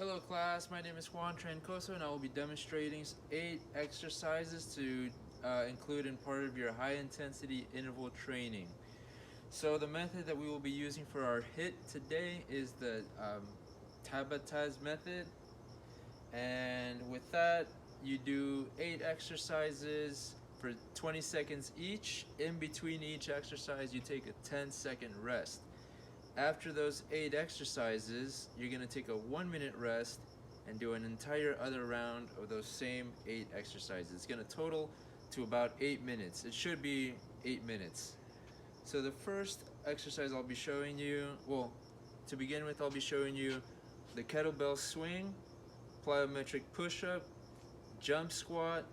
Hello class, my name is Juan Trancoso and I will be demonstrating 8 exercises to include in part of your high intensity interval training. So the method that we will be using for our HIIT today is the Tabata method, and with that you do 8 exercises for 20 seconds each. In between each exercise you take a 10-second rest. After those 8 exercises, you're going to take a 1-minute rest and do an entire other round of those same 8 exercises. It's going to total to about 8 minutes. It should be 8 minutes. So the first exercise I'll be showing you, to begin with, I'll be showing you the kettlebell swing, plyometric push-up, jump squat,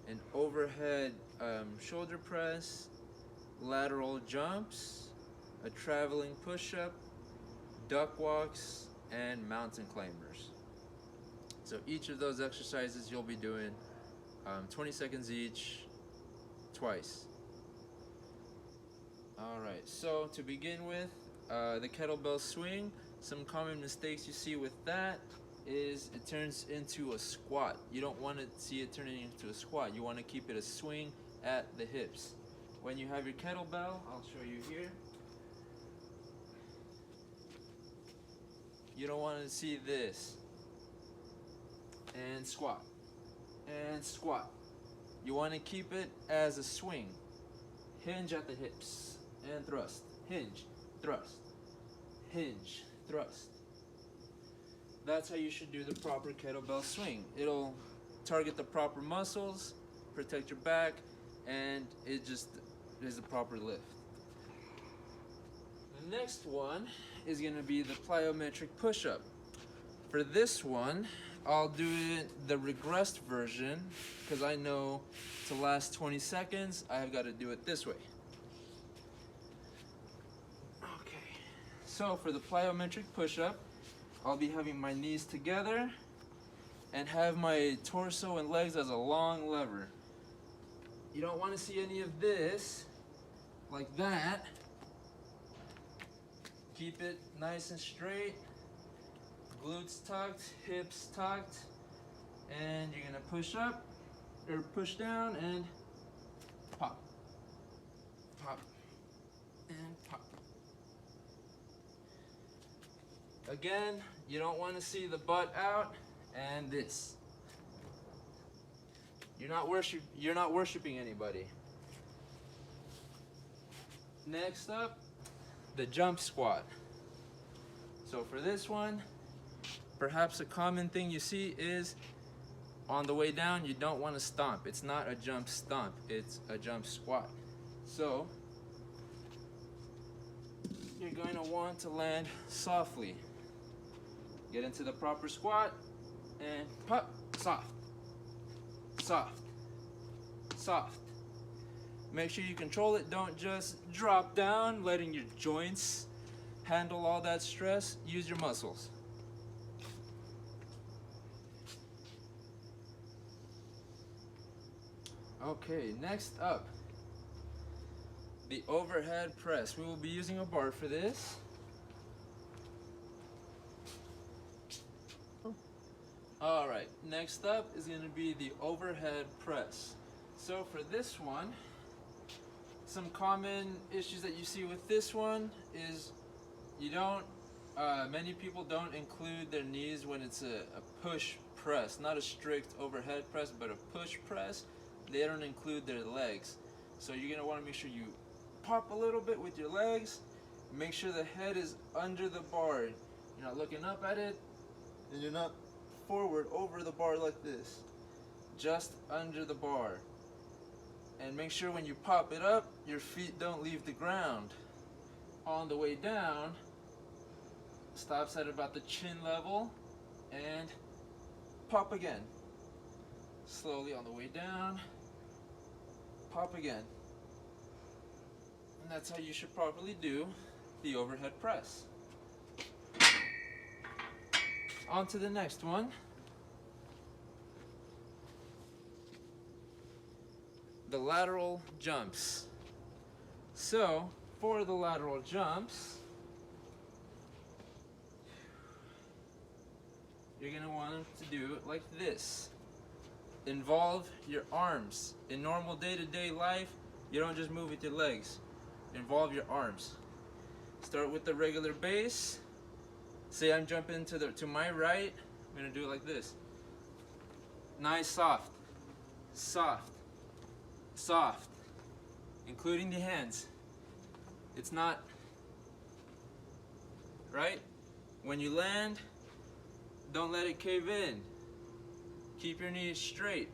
an overhead shoulder press, lateral jumps, a traveling push-up, duck walks, and mountain climbers. So each of those exercises you'll be doing 20 seconds each, twice. Alright, so to begin with, the kettlebell swing, some common mistakes you see with that is it turns into a squat. You don't want to see it turning into a squat. You want to keep it a swing at the hips. When you have your kettlebell, I'll show you here. You don't want to see this. And squat. And squat. You want to keep it as a swing. Hinge at the hips. And thrust. Hinge. Thrust. Hinge. Thrust. That's how you should do the proper kettlebell swing. It'll target the proper muscles, protect your back, and it just is a proper lift. The next one is going to be the plyometric push-up. For this one, I'll do it the regressed version because I know to last 20 seconds, I have got to do it this way. Okay, so for the plyometric push-up, I'll be having my knees together and have my torso and legs as a long lever. You don't want to see any of this like that. Keep it nice and straight, glutes tucked, hips tucked, and you're gonna push up or push down and pop, pop, and pop. Again, you don't want to see the butt out and this. You're not worshiping anybody. Next up, the jump squat. So for this one, perhaps a common thing you see is on the way down you don't want to stomp. It's not a jump stomp, it's a jump squat. So you're going to want to land softly. Get into the proper squat and pop, soft, soft, soft. Make sure you control it. Don't just drop down, letting your joints handle all that stress. Use your muscles. Okay, next up, the overhead press. We will be using a bar for this. Alright, next up is going to be the overhead press. So for this one, some common issues that you see with this one is many people don't include their knees when it's a push press, not a strict overhead press, but a push press. They don't include their legs. So you're going to want to make sure you pop a little bit with your legs. Make sure the head is under the bar. You're not looking up at it, and you're not forward over the bar like this. Just under the bar. And make sure when you pop it up, your feet don't leave the ground. On the way down, stops at about the chin level, and pop again. Slowly on the way down, pop again. And that's how you should properly do the overhead press. On to the next one. The lateral jumps. So for the lateral jumps, you're gonna want to do it like this. Involve your arms. In normal day-to-day life, you don't just move with your legs. Involve your arms. Start with the regular base. Say I'm jumping to my right, I'm gonna do it like this. Nice, soft, soft, soft, including the hands. It's not, right? When you land, don't let it cave in. Keep your knees straight.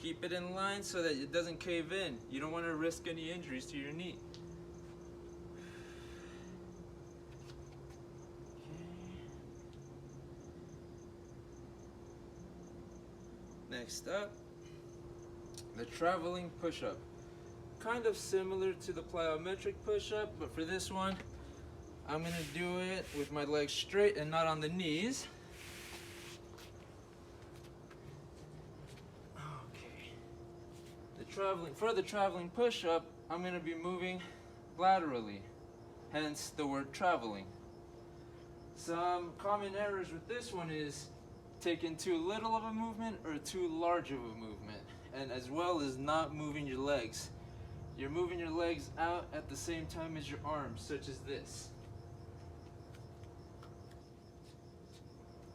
Keep it in line so that it doesn't cave in. You don't want to risk any injuries to your knee. Next up, the traveling push-up. Kind of similar to the plyometric push-up, but for this one, I'm going to do it with my legs straight and not on the knees. Okay. For the traveling push-up, I'm going to be moving laterally, hence the word traveling. Some common errors with this one is taking too little of a movement or too large of a movement, and as well as not moving your legs. You're moving your legs out at the same time as your arms, such as this.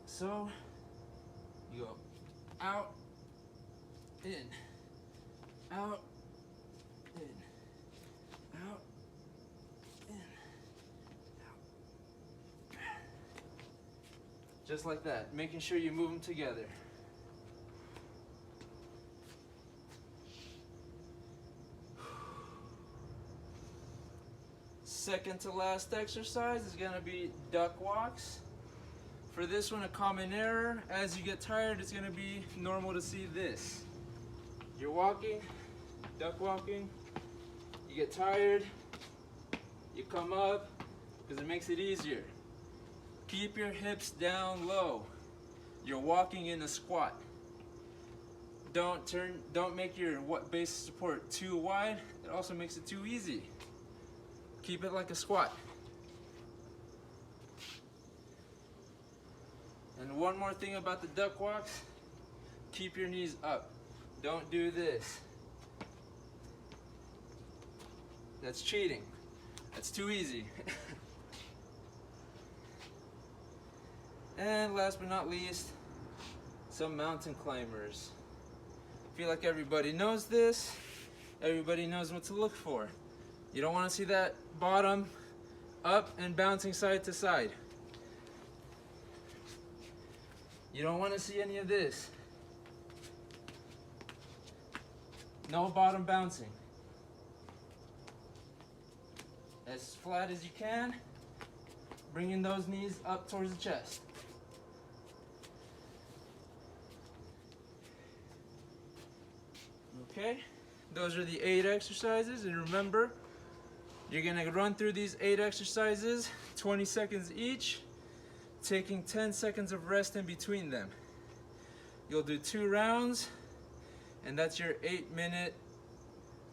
So, you go out, in, out, in, out, in, out. Just like that, making sure you move them together. Second to last exercise is going to be duck walks. For this one, a common error, as you get tired, it's going to be normal to see this. You're walking, duck walking, you get tired, you come up, because it makes it easier. Keep your hips down low. You're walking in a squat. Don't make your base of support too wide. It also makes it too easy. Keep it like a squat. And one more thing about the duck walks, keep your knees up. Don't do this. That's cheating. That's too easy. And last but not least, some mountain climbers. I feel like everybody knows this. Everybody knows what to look for. You don't want to see that bottom up and bouncing side to side. You don't want to see any of this. No bottom bouncing. As flat as you can, bringing those knees up towards the chest. Okay, those are the 8 exercises, and remember, you're gonna run through these 8 exercises, 20 seconds each, taking 10 seconds of rest in between them. You'll do 2 rounds, and that's your 8-minute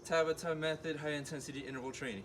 Tabata method high intensity interval training.